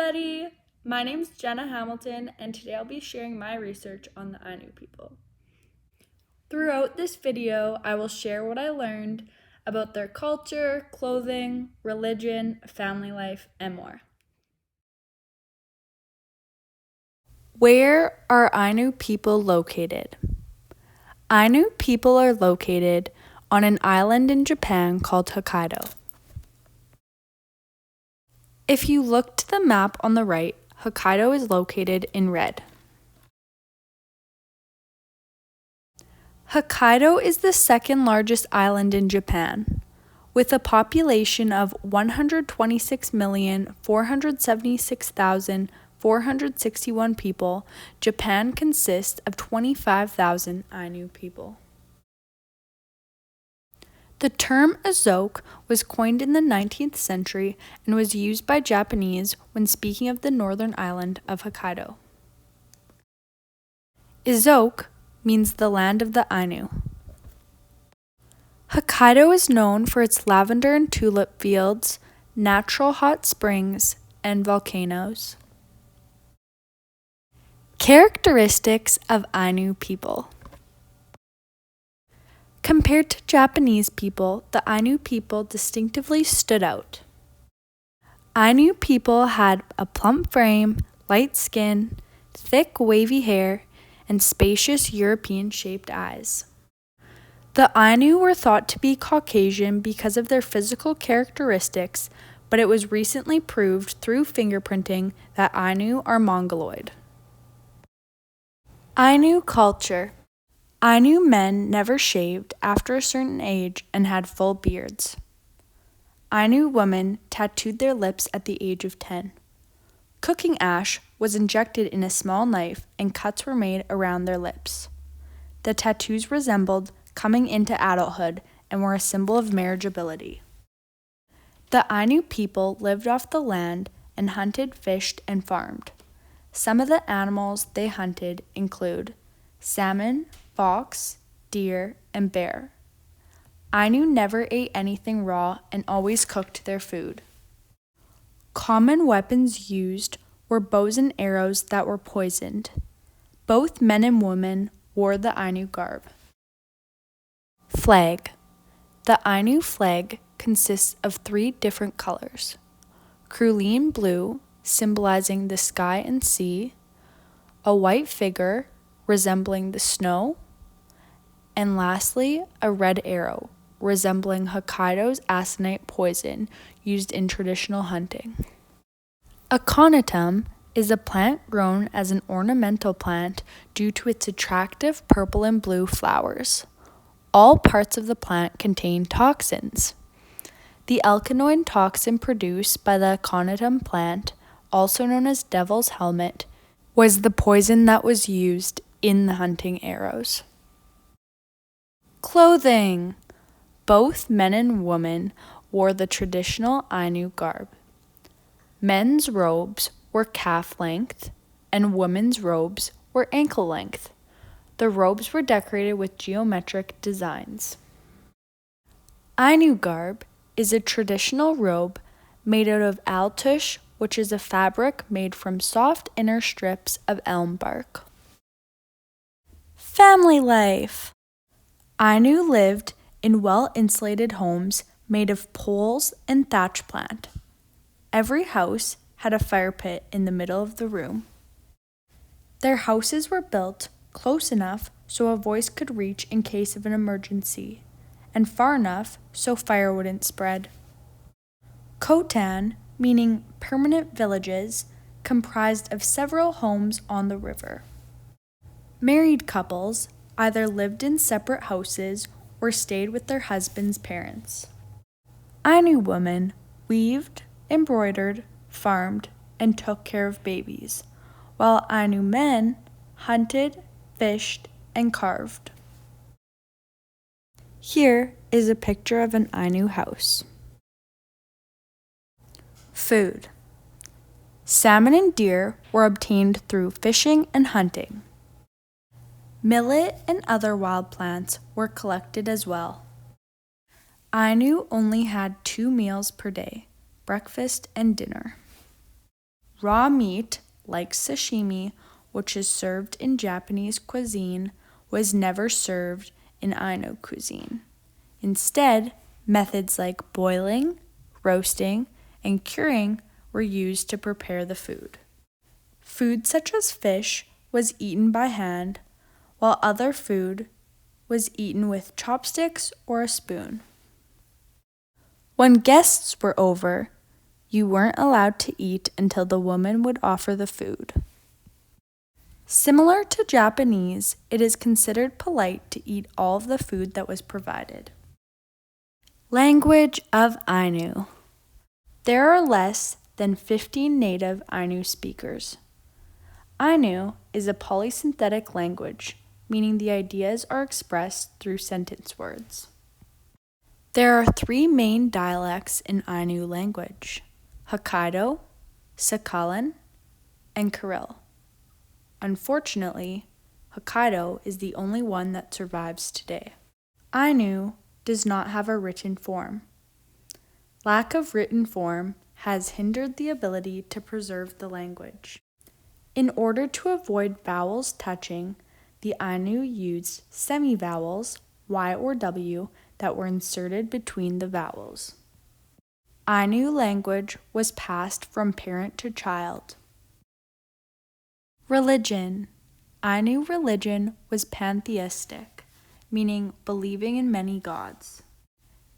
everybody! My name's Jenna Hamilton, and today I'll be sharing my research on the Ainu people. Throughout this video, I will share what I learned about their culture, clothing, religion, family life, and more. Where are Ainu people located? Ainu people are located on an island in Japan called Hokkaido. If you look to the map on the right, Hokkaido is located in red. Hokkaido is the second largest island in Japan. With a population of 126,476,461 people, Japan consists of 25,000 Ainu people. The term azoke was coined in the 19th century and was used by Japanese when speaking of the northern island of Hokkaido. Izoke means the land of the Ainu. Hokkaido is known for its lavender and tulip fields, natural hot springs, and volcanoes. Characteristics of Ainu people. Compared to Japanese people, the Ainu people distinctively stood out. Ainu people had a plump frame, light skin, thick wavy hair, and spacious European-shaped eyes. The Ainu were thought to be Caucasian because of their physical characteristics, but it was recently proved through fingerprinting that Ainu are Mongoloid. Ainu culture. Ainu men never shaved after a certain age and had full beards. Ainu women tattooed their lips at the age of 10. Cooking ash was injected in a small knife and cuts were made around their lips. The tattoos resembled coming into adulthood and were a symbol of marriageability. The Ainu people lived off the land and hunted, fished, and farmed. Some of the animals they hunted include salmon, fox, deer, and bear. Ainu never ate anything raw and always cooked their food. Common weapons used were bows and arrows that were poisoned. Both men and women wore the Ainu garb. Flag. The Ainu flag consists of 3 different colors. Cerulean blue, symbolizing the sky and sea, a white figure resembling the snow, and lastly, a red arrow, resembling Hokkaido's aconite poison used in traditional hunting. Aconitum is a plant grown as an ornamental plant due to its attractive purple and blue flowers. All parts of the plant contain toxins. The alkaloid toxin produced by the Aconitum plant, also known as devil's helmet, was the poison that was used in the hunting arrows. Clothing. Both men and women wore the traditional Ainu garb. Men's robes were calf length and women's robes were ankle length. The robes were decorated with geometric designs. Ainu garb is a traditional robe made out of altush, which is a fabric made from soft inner strips of elm bark. Family life. Ainu lived in well-insulated homes made of poles and thatch plant. Every house had a fire pit in the middle of the room. Their houses were built close enough so a voice could reach in case of an emergency, and far enough so fire wouldn't spread. Kotan, meaning permanent villages, comprised of several homes on the river. Married couples either lived in separate houses or stayed with their husband's parents. Ainu women weaved, embroidered, farmed, and took care of babies, while Ainu men hunted, fished, and carved. Here is a picture of an Ainu house. Food. Salmon and deer were obtained through fishing and hunting. Millet and other wild plants were collected as well. Ainu only had 2 meals per day, breakfast and dinner. Raw meat, like sashimi, which is served in Japanese cuisine, was never served in Ainu cuisine. Instead, methods like boiling, roasting, and curing were used to prepare the food. Food such as fish was eaten by hand, while other food was eaten with chopsticks or a spoon. When guests were over, you weren't allowed to eat until the woman would offer the food. Similar to Japanese, it is considered polite to eat all of the food that was provided. Language of Ainu. There are less than 15 native Ainu speakers. Ainu is a polysynthetic language, meaning the ideas are expressed through sentence words. There are 3 main dialects in Ainu language: Hokkaido, Sakhalin, and Kirill. Unfortunately, Hokkaido is the only one that survives today. Ainu does not have a written form. Lack of written form has hindered the ability to preserve the language. In order to avoid vowels touching, the Ainu used semivowels, Y or W, that were inserted between the vowels. Ainu language was passed from parent to child. Religion. Ainu religion was pantheistic, meaning believing in many gods.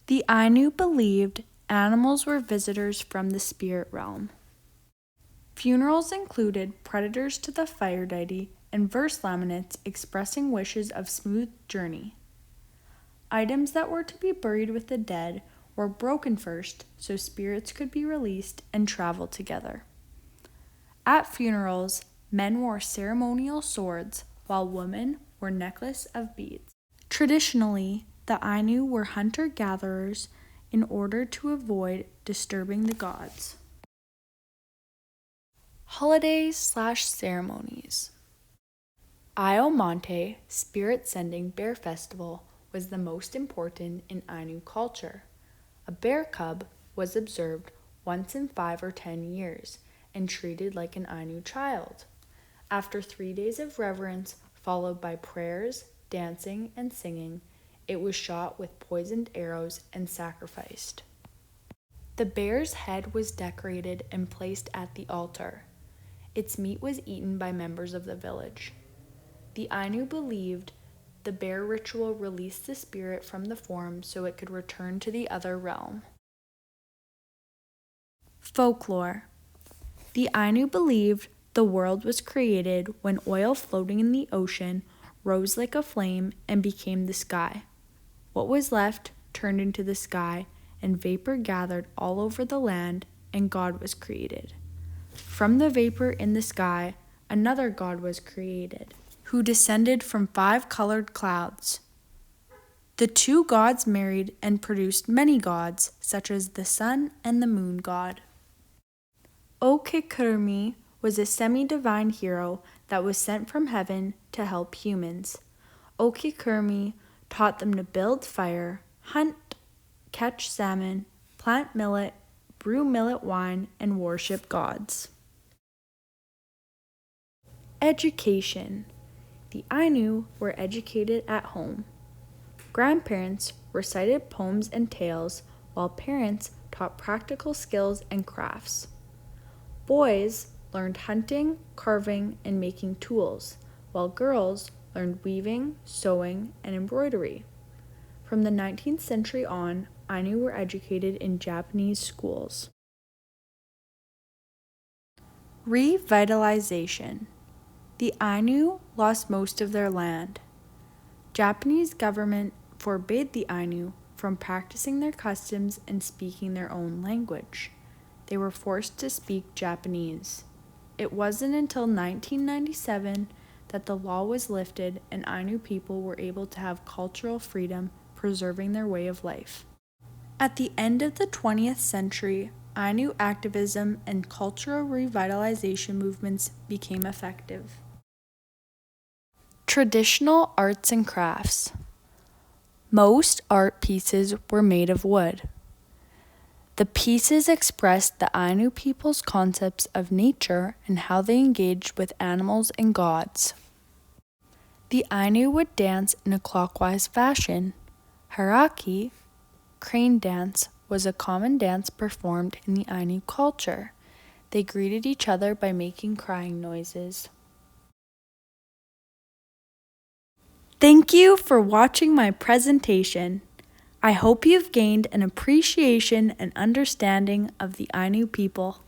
The Ainu believed animals were visitors from the spirit realm. Funerals included predators to the fire deity and verse laminates expressing wishes of smooth journey. Items that were to be buried with the dead were broken first so spirits could be released and travel together. At funerals, men wore ceremonial swords while women wore necklaces of beads. Traditionally, the Ainu were hunter-gatherers in order to avoid disturbing the gods. Holidays/ceremonies. Io Monte, spirit-sending bear festival, was the most important in Ainu culture. A bear cub was observed once in 5 or 10 years and treated like an Ainu child. After 3 days of reverence, followed by prayers, dancing, and singing, it was shot with poisoned arrows and sacrificed. The bear's head was decorated and placed at the altar. Its meat was eaten by members of the village. The Ainu believed the bear ritual released the spirit from the form so it could return to the other realm. Folklore. The Ainu believed the world was created when oil floating in the ocean rose like a flame and became the sky. What was left turned into the sky, and vapor gathered all over the land, and God was created. From the vapor in the sky, another God was created, who descended from 5 colored clouds. The 2 gods married and produced many gods, such as the sun and the moon god. Okikurumi was a semi-divine hero that was sent from heaven to help humans. Okikurumi taught them to build fire, hunt, catch salmon, plant millet, brew millet wine, and worship gods. Education. The Ainu were educated at home. Grandparents recited poems and tales, while parents taught practical skills and crafts. Boys learned hunting, carving, and making tools, while girls learned weaving, sewing, and embroidery. From the 19th century on, Ainu were educated in Japanese schools. Revitalization. The Ainu lost most of their land. Japanese government forbade the Ainu from practicing their customs and speaking their own language. They were forced to speak Japanese. It wasn't until 1997 that the law was lifted and Ainu people were able to have cultural freedom, preserving their way of life. At the end of the 20th century, Ainu activism and cultural revitalization movements became effective. Traditional arts and crafts. Most art pieces were made of wood. The pieces expressed the Ainu people's concepts of nature and how they engaged with animals and gods. The Ainu would dance in a clockwise fashion. Haraki, crane dance, was a common dance performed in the Ainu culture. They greeted each other by making crying noises. Thank you for watching my presentation. I hope you've gained an appreciation and understanding of the Ainu people.